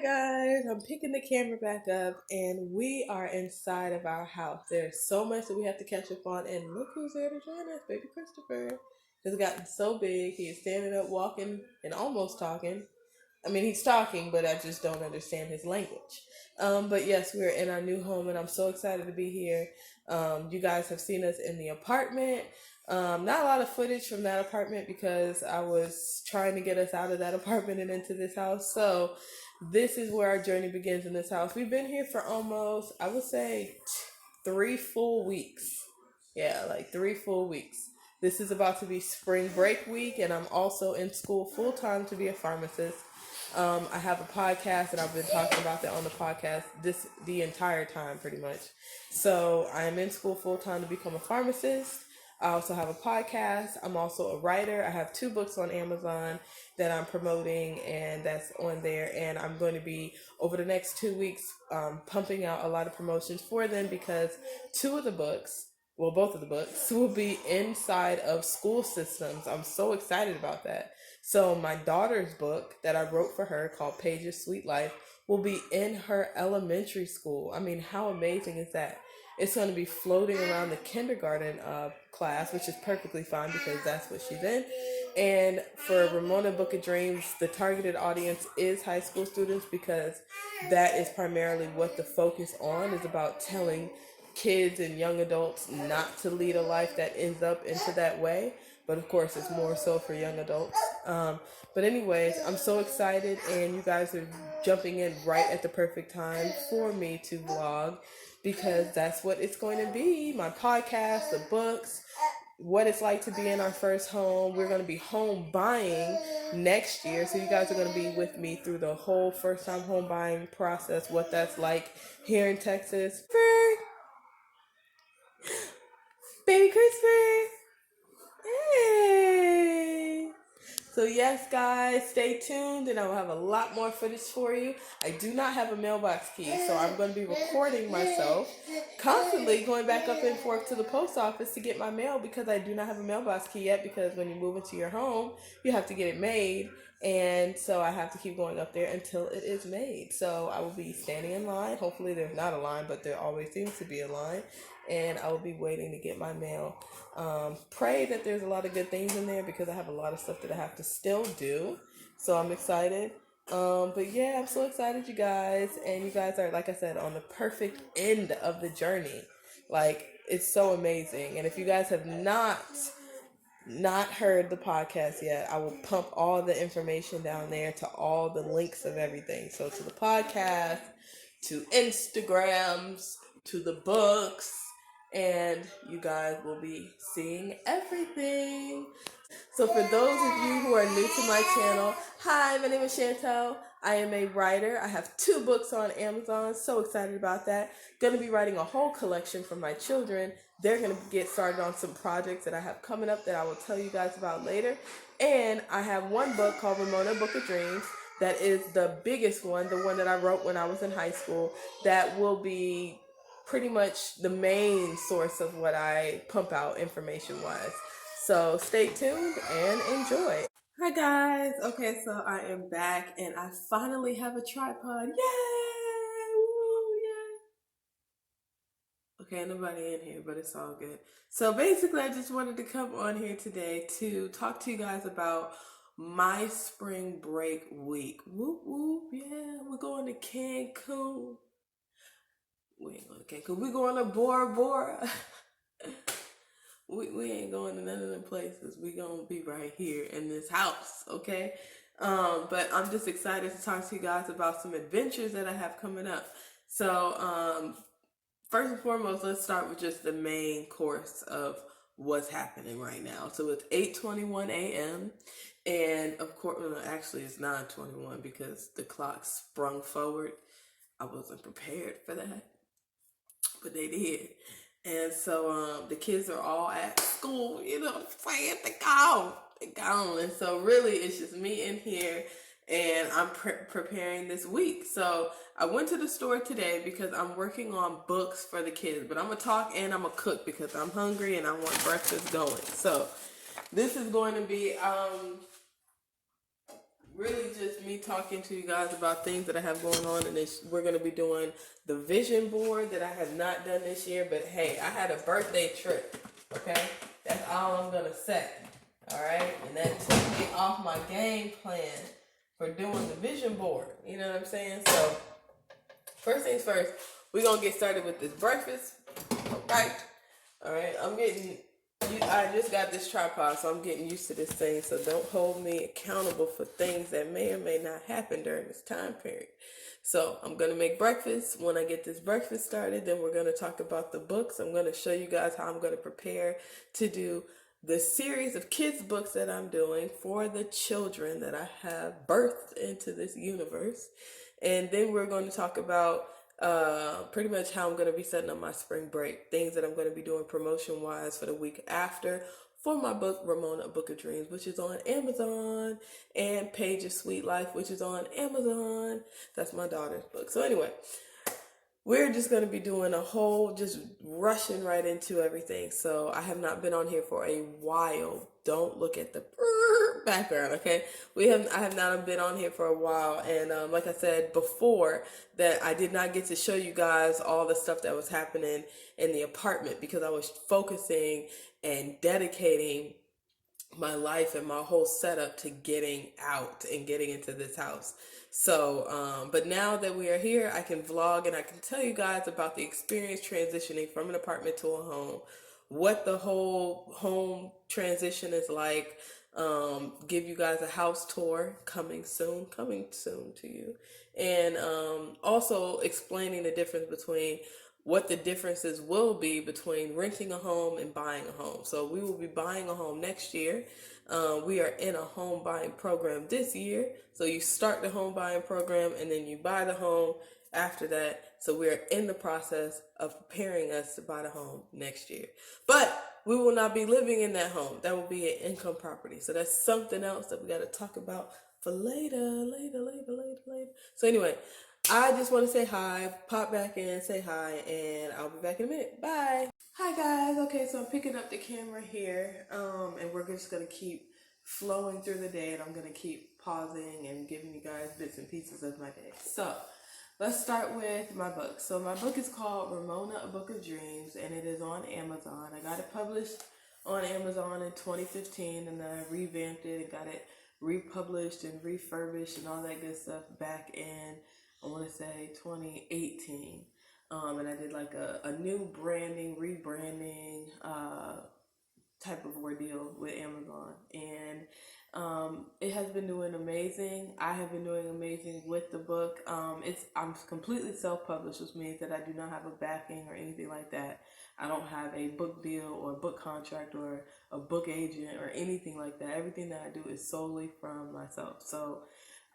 Guys, I'm picking the camera back up and we are inside of our house. There's so much that we have to catch up on, and look who's there to join us. Baby Christopher has gotten so big. He is standing up, walking, and almost talking. I mean, he's talking, but I just don't understand his language. But yes, we're in our new home, and I'm so excited to be here. You guys have seen us in the apartment. Not a lot of footage from that apartment because I was trying to get us out of that apartment and into this house. So this is where our journey begins in this house. We've been here for almost, I would say, 3 full weeks. Yeah, like 3 full weeks. This is about to be spring break week, and I'm also in school full time to be a pharmacist. I have a podcast, and I've been talking about that on the podcast the entire time, pretty much. So I am in school full time to become a pharmacist. I also have a podcast. I'm also a writer. I have 2 books on Amazon that I'm promoting, and that's on there. And I'm going to be, over the next 2 weeks, pumping out a lot of promotions for them because both of the books will be inside of school systems. I'm so excited about that. So my daughter's book that I wrote for her, called Paige's Sweet Life, will be in her elementary school. I mean, how amazing is that? It's going to be floating around the kindergarten class, which is perfectly fine because that's what she's in. And for Ramona Book of Dreams, the targeted audience is high school students because that is primarily what the focus on is about, telling kids and young adults not to lead a life that ends up into that way. But of course, it's more so for young adults. But anyways, I'm so excited, and you guys are jumping in right at the perfect time for me to vlog because that's what it's going to be. My podcast, the books, what it's like to be in our first home. We're going to be home buying next year, so you guys are going to be with me through the whole first time home buying process, what that's like here in Texas. Baby Christopher! Hey! So yes, guys, stay tuned, and I will have a lot more footage for you. I do not have a mailbox key, so I'm going to be recording myself constantly going back up and forth to the post office to get my mail because I do not have a mailbox key yet, because when you move into your home, you have to get it made, and so I have to keep going up there until it is made. So I will be standing in line. Hopefully there's not a line, but there always seems to be a line, and I will be waiting to get my mail. Pray that there's a lot of good things in there because I have a lot of stuff that I have to still do. So I'm excited. But yeah, I'm so excited, you guys. And you guys are, like I said, on the perfect end of the journey. Like, it's so amazing. And if you guys have not heard the podcast yet, I will pump all the information down there to all the links of everything. So to the podcast, to Instagrams, to the books, and you guys will be seeing everything. So for those of you who are new to my channel, hi, my name is Chantel. I am a writer. I have 2 books on Amazon. So excited about that. Going to be writing a whole collection for my children. They're going to get started on some projects that I have coming up that I will tell you guys about later. And I have 1 book called Ramona Book of Dreams. That is the biggest one, the one that I wrote when I was in high school. That will be pretty much the main source of what I pump out information-wise. So stay tuned and enjoy. Hi guys. Okay, so I am back and I finally have a tripod. Yay! Woo, yay! Okay, nobody in here, but it's all good. So basically, I just wanted to come on here today to talk to you guys about my spring break week. Whoop whoop, yeah, we're going to Cancun. We ain't going to Cancun. We're going to Bora Bora. We ain't going to none of them places. We gonna be right here in this house, okay? But I'm just excited to talk to you guys about some adventures that I have coming up. So, first and foremost, let's start with just the main course of what's happening right now. So it's 8:21 a.m. and of course, well, actually it's 9:21 because the clock sprung forward. I wasn't prepared for that, but they did. And so the kids are all at school, you know what I'm saying? They're gone. And so really it's just me in here, and I'm preparing this week. So I went to the store today because I'm working on books for the kids. But I'm going to talk and I'm going to cook because I'm hungry and I want breakfast going. So this is going to be really just me talking to you guys about things that I have going on, and we're going to be doing the vision board that I have not done this year. But hey, I had a birthday trip. Okay, that's all I'm going to say. All right, and that took me off my game plan for doing the vision board. You know what I'm saying? So first things first, we're going to get started with this breakfast. Right. All right, I just got this tripod, so I'm getting used to this thing. So don't hold me accountable for things that may or may not happen during this time period. So I'm going to make breakfast. When I get this breakfast started, then we're going to talk about the books. I'm going to show you guys how I'm going to prepare to do the series of kids books that I'm doing for the children that I have birthed into this universe. And then we're going to talk about pretty much how I'm going to be setting up my spring break, things that I'm going to be doing promotion wise for the week after for my book, Ramona, A Book of Dreams, which is on Amazon, and Page's Sweet Life, which is on Amazon. That's my daughter's book. So anyway, we're just going to be doing just rushing right into everything. So I have not been on here for a while. Don't look at the background, okay? I have not been on here for a while, and like I said before, that I did not get to show you guys all the stuff that was happening in the apartment because I was focusing and dedicating my life and my whole setup to getting out and getting into this house. So, but now that we are here, I can vlog and I can tell you guys about the experience transitioning from an apartment to a home, what the whole home transition is like, give you guys a house tour coming soon to you, and also explaining the difference between what the differences will be between renting a home and buying a home. So we will be buying a home next year. We are in a home buying program this year. So you start the home buying program and then you buy the home after that. So we're in the process of preparing us to buy the home next year. But we will not be living in that home. That will be an income property. So that's something else that we got to talk about for later. So anyway, I just want to say hi, pop back in, say hi, and I'll be back in a minute. Bye. Hi guys. Okay, so I'm picking up the camera here, and we're just gonna keep flowing through the day, and I'm gonna keep pausing and giving you guys bits and pieces of my day. So let's start with my book. So my book is called Ramona, A Book of Dreams, and it is on Amazon. I got it published on Amazon in 2015, and then I revamped it and got it republished and refurbished and all that good stuff back in, I want to say 2018. And I did like a new rebranding type of ordeal with Amazon. And it has been doing amazing. I have been doing amazing with the book. I'm completely self-published, which means that I do not have a backing or anything like that. I don't have a book deal or a book contract or a book agent or anything like that. Everything that I do is solely from myself. So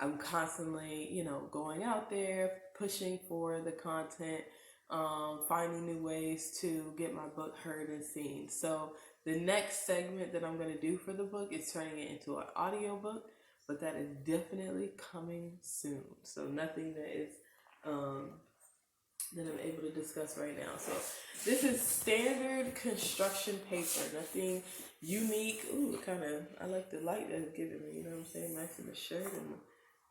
I'm constantly, going out there, pushing for the content, finding new ways to get my book heard and seen. So the next segment that I'm going to do for the book is turning it into an audio book, but that is definitely coming soon. So nothing that is that I'm able to discuss right now. So this is standard construction paper, nothing unique. Ooh, I like the light that it's giving me, you know what I'm saying? Nice in the shirt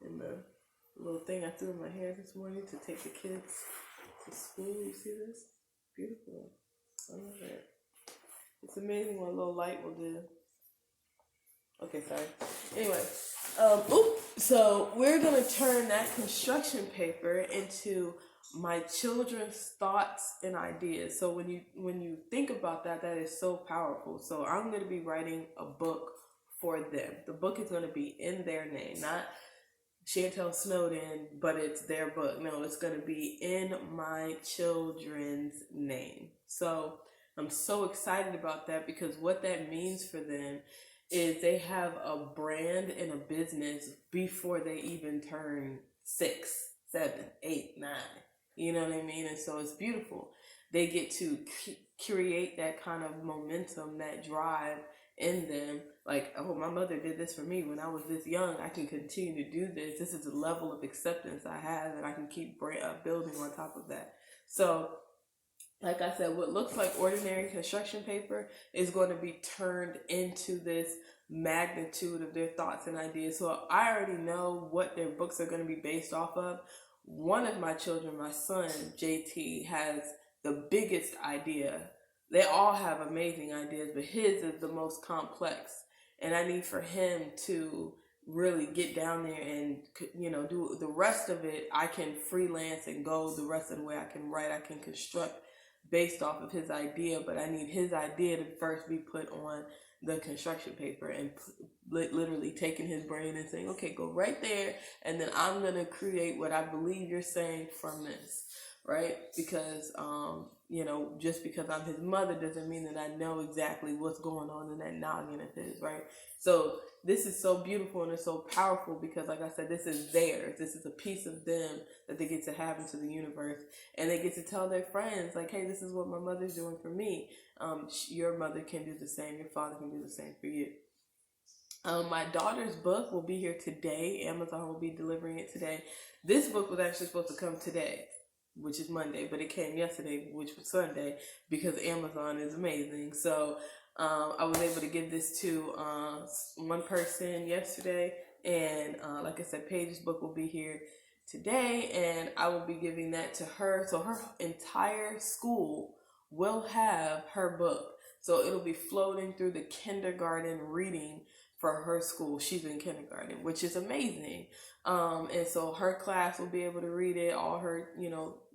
and the little thing I threw in my hair this morning to take the kids to school. You see this? Beautiful. I love it. It's amazing what a little light will do. Okay, sorry. Anyway, so we're gonna turn that construction paper into my children's thoughts and ideas. So when you think about that, that is so powerful. So I'm gonna be writing a book for them. The book is gonna be in their name, not Chantel Snowden, but it's their book. No, it's going to be in my children's name. So I'm so excited about that because what that means for them is they have a brand and a business before they even turn 6, 7, 8, 9. You know what I mean? And so it's beautiful. They get to create that kind of momentum, that drive in them. Like, oh, my mother did this for me when I was this young. I can continue to do this. This is the level of acceptance I have, and I can keep building on top of that. So like I said, what looks like ordinary construction paper is going to be turned into this magnitude of their thoughts and ideas. So I already know what their books are going to be based off of. One of my children, my son, JT, has the biggest idea. They all have amazing ideas, but his is the most complex. And I need for him to really get down there and, do the rest of it. I can freelance and go the rest of the way. I can write, I can construct based off of his idea, but I need his idea to first be put on the construction paper and literally taking his brain and saying, okay, go right there, and then I'm going to create what I believe you're saying from this, right? Because, just because I'm his mother doesn't mean that I know exactly what's going on in that noggin of his, right? So this is so beautiful and it's so powerful because, like I said, this is theirs. This is a piece of them that they get to have into the universe. And they get to tell their friends, like, hey, this is what my mother's doing for me. Your mother can do the same. Your father can do the same for you. My daughter's book will be here today. Amazon will be delivering it today. This book was actually supposed to come today, which is Monday, but it came yesterday, which was Sunday, because Amazon is amazing. So I was able to give this to one person yesterday, and like I said, Paige's book will be here today, and I will be giving that to her. So her entire school will have her book. So it'll be floating through the kindergarten reading for her school. She's in kindergarten, which is amazing. And so her class will be able to read it, all her,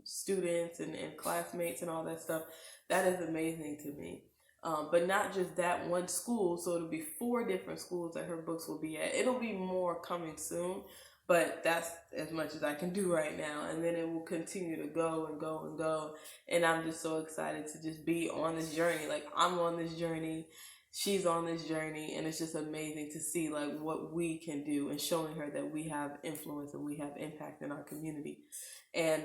students and classmates and all that stuff. That is amazing to me. But not just that one school, so it'll be 4 different schools that her books will be at. It'll be more coming soon, but that's as much as I can do right now. And then it will continue to go and go and go. And I'm just so excited to just be on this journey. Like, I'm on this journey, she's on this journey, and it's just amazing to see like what we can do and showing her that we have influence and we have impact in our community. And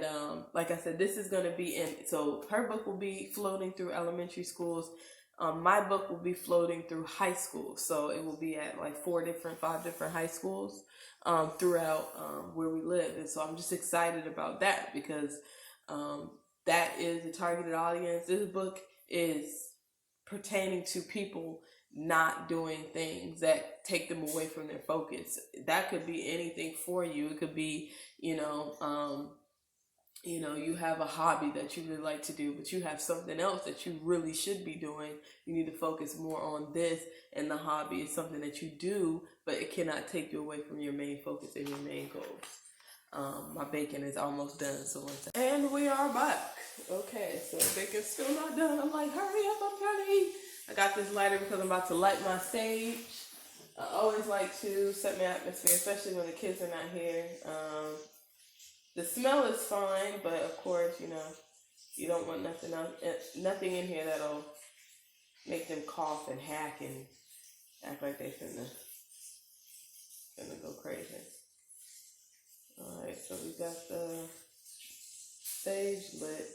like I said, this is going to be so her book will be floating through elementary schools. My book will be floating through high school. So it will be at like 5 different high schools throughout where we live. And so I'm just excited about that because that is the targeted audience. This book is pertaining to people not doing things that take them away from their focus. That could be anything for you. It could be, you have a hobby that you really like to do, but you have something else that you really should be doing. You need to focus more on this, and the hobby is something that you do, but it cannot take you away from your main focus and your main goals. My bacon is almost done, so and we are back. Okay, so bacon's still not done. I'm like, hurry up, I'm trying to eat. I got this lighter because I'm about to light my sage. I always like to set my atmosphere, especially when the kids are not here. The smell is fine, but of course, you don't want nothing in here that'll make them cough and hack and act like they finna go crazy. Alright, so we got the sage lit.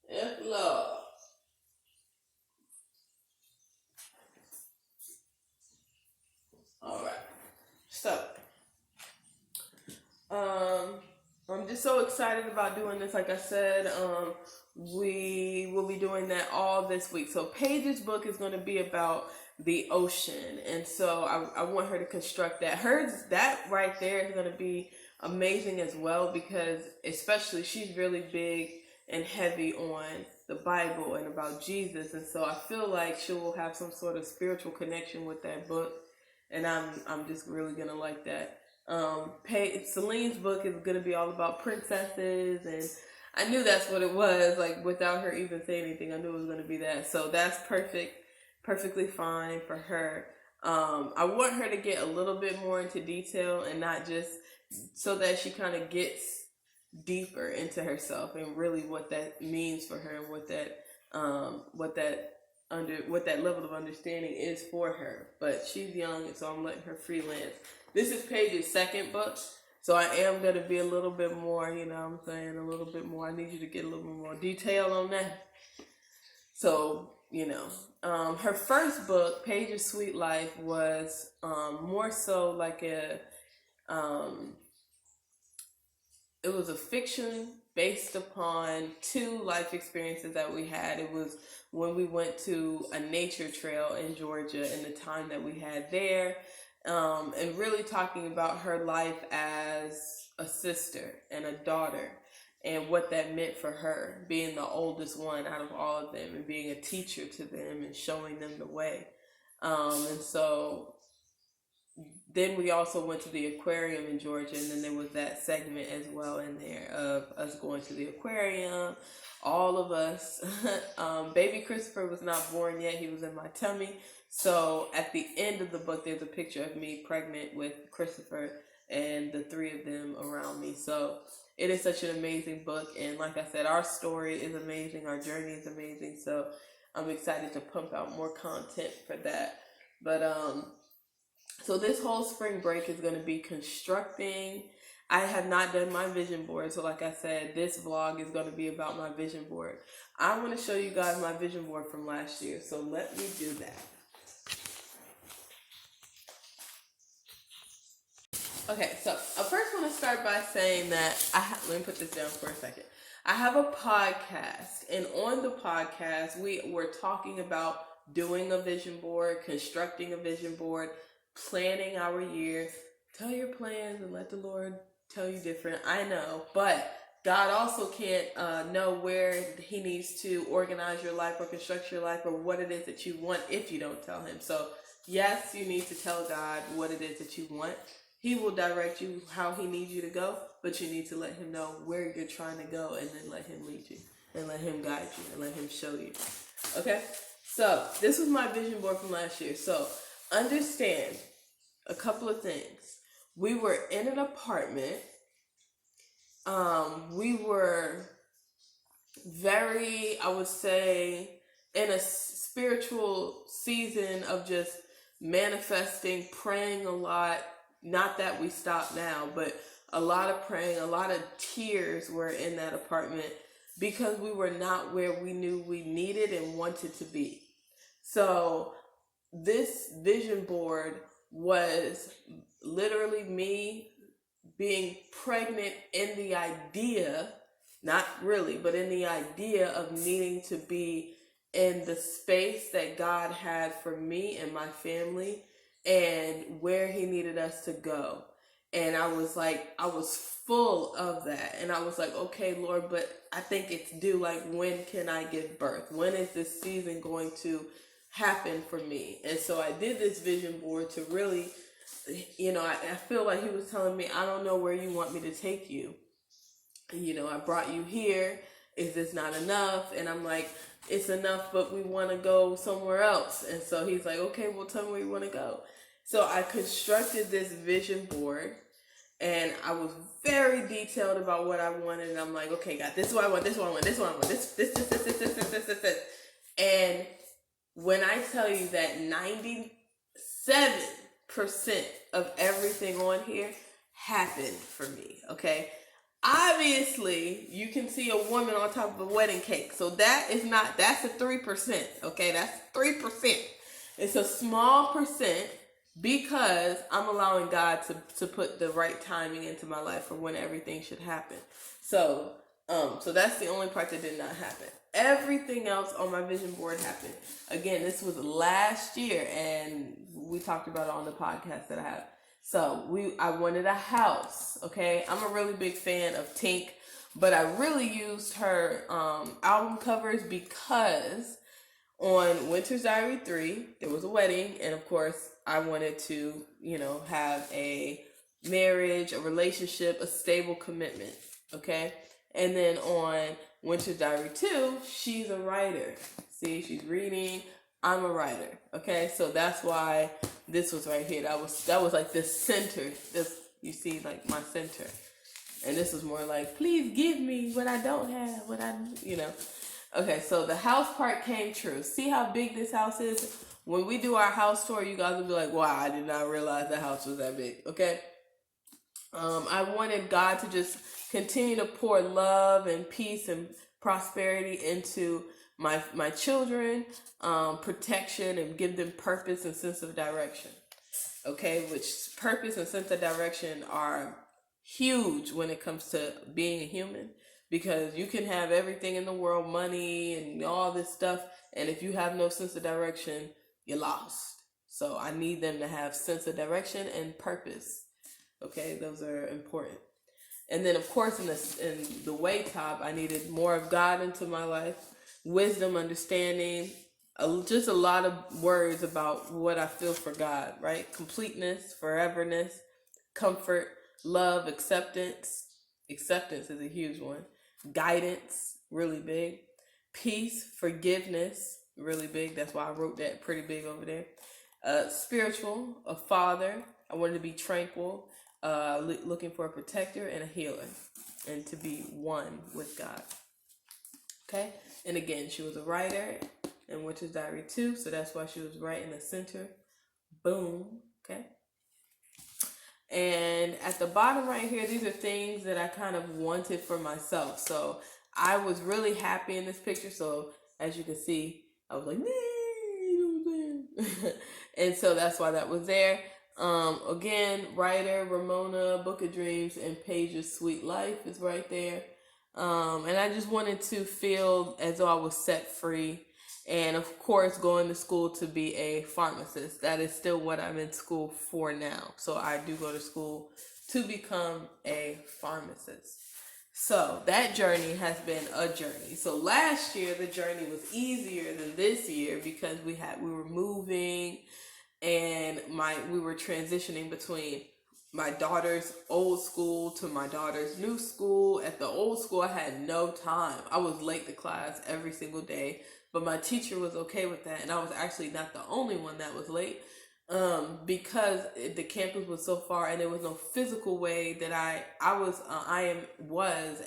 Yes, Lord. All right. So, I'm just so excited about doing this. Like I said, we will be doing that all this week. So Paige's book is going to be about the ocean, and so I want her to construct that. That right there is going to be amazing as well, because especially she's really big and heavy on the Bible and about Jesus, and so I feel like she will have some sort of spiritual connection with that book, and I'm just really gonna like that. Celine's book is gonna be all about princesses, and I knew that's what it was, like without her even saying anything. I knew it was gonna be that, so that's perfectly fine for her. I want her to get a little bit more into detail, and not just so that she kind of gets deeper into herself and really what that means for her, and what that level of understanding is for her. But she's young, and so I'm letting her freelance. This is Paige's second book, so I am going to be a little bit more, a little bit more. I need you to get a little bit more detail on that. So, her first book, Page of Sweet Life, was more so like it was a fiction based upon two life experiences that we had. It was when we went to a nature trail in Georgia and the time that we had there, and really talking about her life as a sister and a daughter, and what that meant for her, being the oldest one out of all of them and being a teacher to them and showing them the way. And so then we also went to the aquarium in Georgia, and then there was that segment as well in there of us going to the aquarium, all of us. Baby Christopher was not born yet. He was in my tummy. So at the end of the book, there's a picture of me pregnant with Christopher and the three of them around me. So it is such an amazing book. And like I said, our story is amazing. Our journey is amazing. So I'm excited to pump out more content for that. But, so this whole spring break is going to be constructing. I have not done my vision board. So like I said, this vlog is going to be about my vision board. I want to show you guys my vision board from last year. So let me do that. Okay, so I first want to start by saying that let me put this down for a second. I have a podcast, and on the podcast, we were talking about doing a vision board, constructing a vision board, planning our year. Tell your plans and let the Lord tell you different. I know, but God also can't know where he needs to organize your life or construct your life or what it is that you want if you don't tell him. So yes, you need to tell God what it is that you want. He will direct you how he needs you to go, but you need to let him know where you're trying to go, and then let him lead you and let him guide you and let him show you. Okay? So this was my vision board from last year. So understand a couple of things. We were in an apartment. We were very, I would say, in a spiritual season of just manifesting, praying a lot. Not that we stop now, but a lot of praying, a lot of tears were in that apartment because we were not where we knew we needed and wanted to be. So this vision board was literally me being pregnant in the idea, not really, but in the idea of needing to be in the space that God had for me and my family and where he needed us to go. And I was full of that. And I was like, okay, Lord, but I think it's due. Like, when can I give birth? When is this season going to happen for me? And so I did this vision board to really, I feel like he was telling me, I don't know where you want me to take you. I brought you here. Is this not enough? And I'm like, it's enough, but we want to go somewhere else. And so he's like, okay, well, tell me where you want to go. So I constructed this vision board, and I was very detailed about what I wanted. And I'm like, okay, God, this is what I want, this is what I want, this is what I want, this. And when I tell you that 97% of everything on here happened for me, okay? Obviously, you can see a woman on top of a wedding cake. So that's a 3%, okay? That's 3%. It's a small percent because I'm allowing God to put the right timing into my life for when everything should happen. So that's the only part that did not happen. Everything else on my vision board happened. Again, this was last year, and we talked about it on the podcast that I have. So I wanted a house, okay? I'm a really big fan of Tink, but I really used her album covers because on Winter's Diary 3, there was a wedding, and of course, I wanted to, have a marriage, a relationship, a stable commitment, okay? And then on Winter's Diary 2, she's a writer. See, she's reading. I'm a writer, okay? So that's why this was right here. That was like the center. This, you see, like my center. And this was more like, please give me what I don't have, Okay, so the house part came true. See how big this house is? When we do our house tour, you guys will be like, wow, I did not realize the house was that big, okay? I wanted God to just continue to pour love and peace and prosperity into my children, protection, and give them purpose and sense of direction. Okay, which purpose and sense of direction are huge when it comes to being a human, because you can have everything in the world, money and all this stuff, and if you have no sense of direction, you're lost. So I need them to have sense of direction and purpose. Okay, those are important. And then, of course, in the way top, I needed more of God into my life, wisdom, understanding, just a lot of words about what I feel for God, right? Completeness, foreverness, comfort, love, acceptance. Acceptance is a huge one. Guidance, really big. Peace, forgiveness, really big. That's why I wrote that pretty big over there. Spiritual, a father. I wanted to be tranquil. Looking for a protector and a healer, and to be one with God. Okay, and again, she was a writer in Witch's Diary 2, so that's why she was right in the center. Boom. Okay, and at the bottom right here, these are things that I kind of wanted for myself. So I was really happy in this picture. So as you can see, I was like, and so that's why that was there. Again, writer, Ramona, Book of Dreams, and Paige's Sweet Life is right there. And I just wanted to feel as though I was set free. And of course, going to school to be a pharmacist. That is still what I'm in school for now. So I do go to school to become a pharmacist. So that journey has been a journey. So last year, the journey was easier than this year because we were moving, and we were transitioning between my daughter's old school to my daughter's new school. At the old school, I had no time. I was late to class every single day, but my teacher was okay with that, and I was actually not the only one that was late, because the campus was so far, and there was no physical way that I was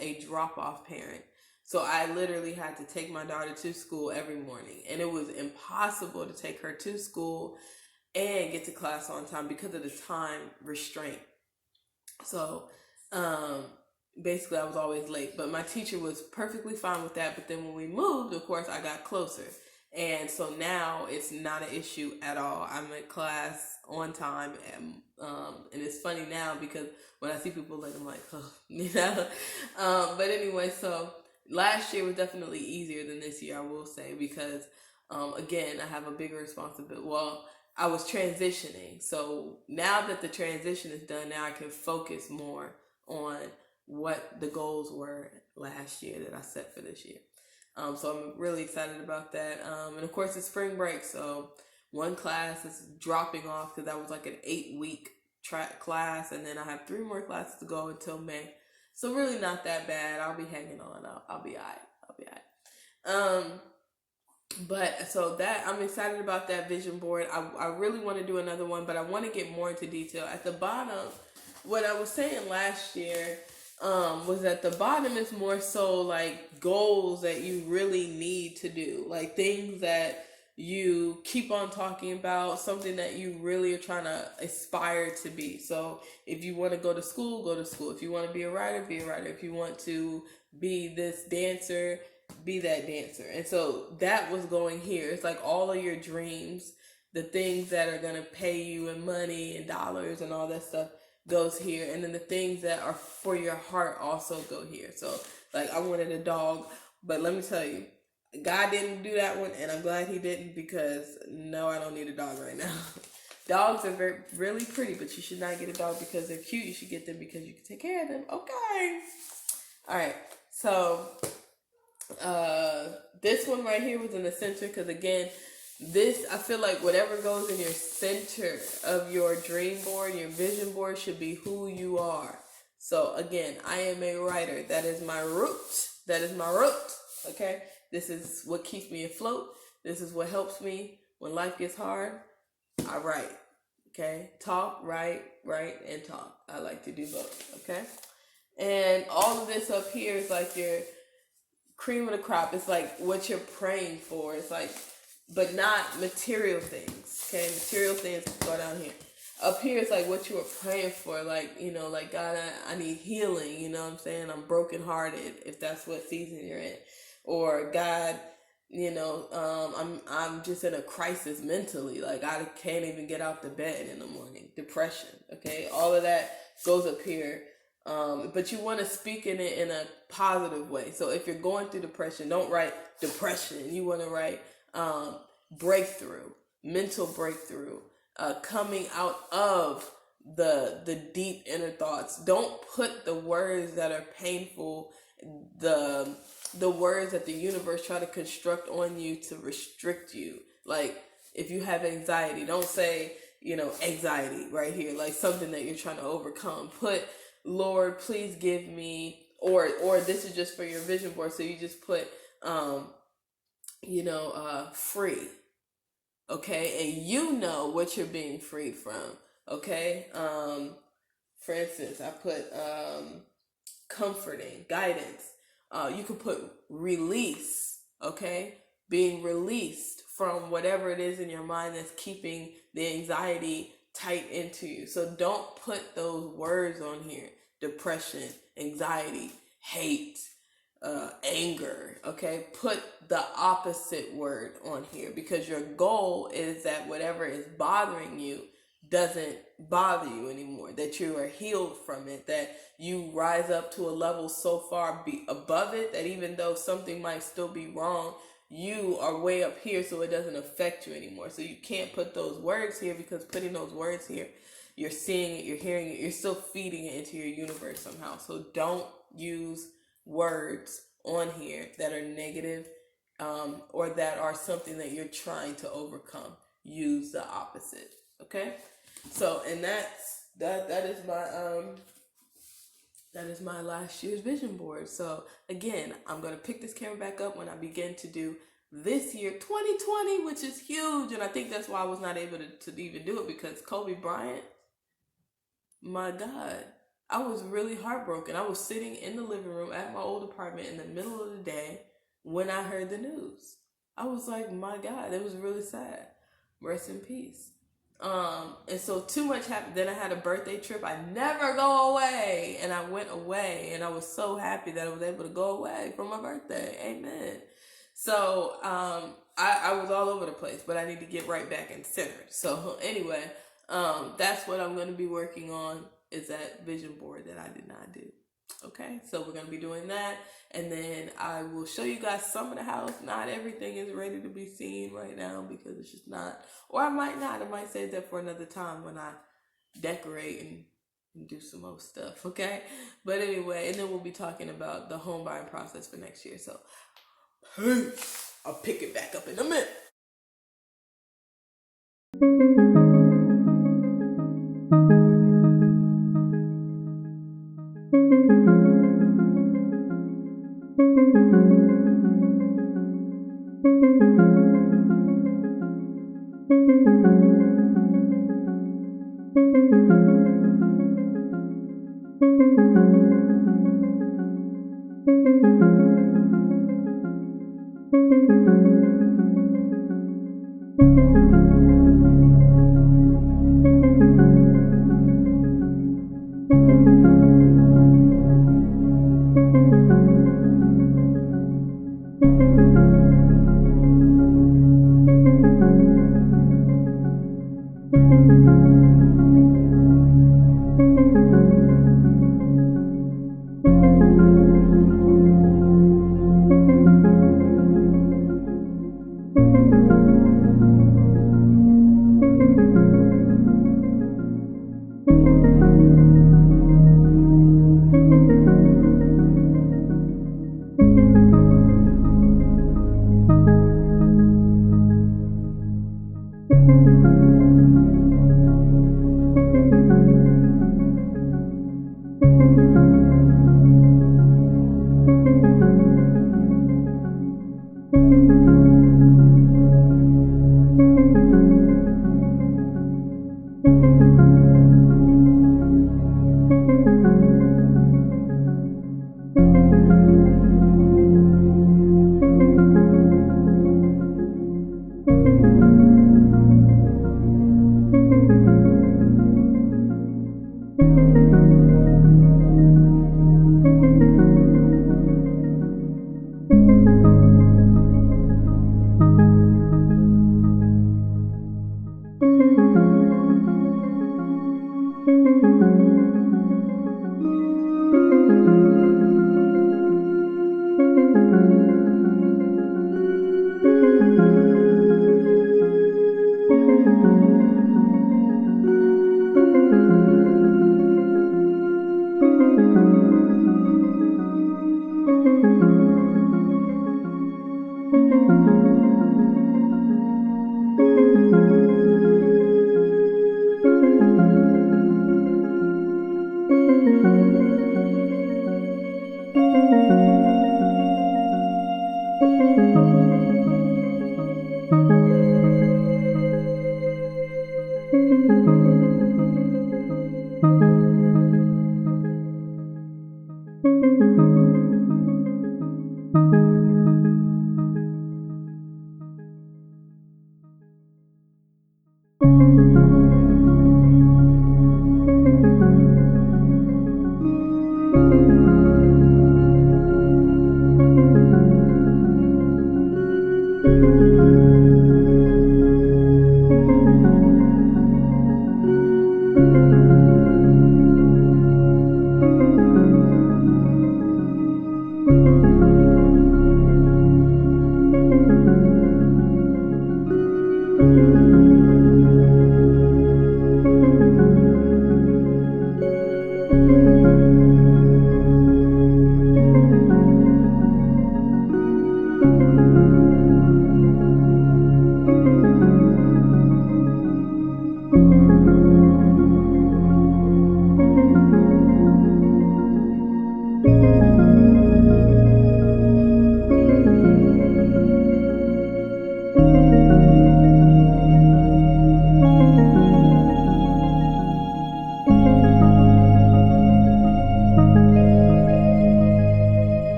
a drop-off parent. So I literally had to take my daughter to school every morning, and it was impossible to take her to school and get to class on time because of the time restraint. So basically I was always late, but my teacher was perfectly fine with that. But then when we moved, of course, I got closer, and so now it's not an issue at all. I'm in class on time, and it's funny now because when I see people late, I'm like, oh, you know. But anyway, so last year was definitely easier than this year, I will say, because again, I have a bigger responsibility. Well, I was transitioning. So now that the transition is done, now I can focus more on what the goals were last year that I set for this year. So I'm really excited about that. And of course, it's spring break. So one class is dropping off because that was like an 8-week class. And then I have 3 more classes to go until May. So really not that bad. I'll be hanging on. I'll be all right. But so that I'm excited about that vision board. I really want to do another one, but I want to get more into detail. At the bottom, what I was saying last year was at the bottom is more so like goals that you really need to do, like things that you keep on talking about, something that you really are trying to aspire to be. So if you want to go to school, go to school. If you want to be a writer, be a writer. If you want to be this dancer, be that dancer. And so that was going here. It's like all of your dreams, the things that are going to pay you in money and dollars and all that stuff goes here. And then the things that are for your heart also go here. So like I wanted a dog, but let me tell you, God didn't do that one, and I'm glad he didn't, because no, I don't need a dog right now. Dogs are really pretty, but you should not get a dog because they're cute. You should get them because you can take care of them. Okay. All right. So this one right here was in the center because, again, this, I feel like whatever goes in your center of your dream board, your vision board, should be who you are. So again, I am a writer. That is my root. That is my root. Okay. This is what keeps me afloat. This is what helps me when life gets hard. I write. Okay. Talk, write, and talk. I like to do both. Okay. And all of this up here is like your cream of the crop. It's like what you're praying for. It's like, but not material things. Okay. Material things go down here. Up here, it's like what you were praying for. Like, you know, like, God, I need healing. You know what I'm saying? I'm brokenhearted, if that's what season you're in. or God, I'm just in a crisis mentally. Like I can't even get out the bed in the morning. Depression. Okay, all of that goes up here. But you want to speak in it in a positive way. So if you're going through depression, don't write depression. You want to write breakthrough, mental breakthrough, coming out of the deep inner thoughts. Don't put the words that are painful, the words that the universe try to construct on you to restrict you. Like if you have anxiety, don't say, anxiety right here, like something that you're trying to overcome. Put, Lord, please give me, or this is just for your vision board. So you just put, free. Okay. And you know what you're being freed from. Okay. For instance, I put, comforting, guidance. You could put release, okay? Being released from whatever it is in your mind that's keeping the anxiety tight into you. So don't put those words on here. Depression, anxiety, hate, anger, okay? Put the opposite word on here, because your goal is that whatever is bothering you doesn't bother you anymore, that you are healed from it, that you rise up to a level so far above it that even though something might still be wrong, you are way up here, so it doesn't affect you anymore. So you can't put those words here, because putting those words here, you're seeing it, you're hearing it, you're still feeding it into your universe somehow. So don't use words on here that are negative, or that are something that you're trying to overcome. Use the opposite. Okay? So, and that is my last year's vision board. So again, I'm going to pick this camera back up when I begin to do this year 2020, which is huge. And I think that's why I was not able to even do it, because Kobe Bryant, my God, I was really heartbroken. I was sitting in the living room at my old apartment in the middle of the day when I heard the news. I was like, my God, it was really sad. Rest in peace. And so too much happened. Then I had a birthday trip. I never go away. And I went away, and I was so happy that I was able to go away for my birthday. Amen. So, I was all over the place, but I need to get right back in center. So anyway, that's what I'm going to be working on, is that vision board that I did not do. Okay, so we're going to be doing that, and then I will show you guys some of the house. Not everything is ready to be seen right now, because it's just not, or I might not. I might save that for another time when I decorate and do some more stuff, okay? But anyway, and then we'll be talking about the home buying process for next year. So, hey, I'll pick it back up in a minute.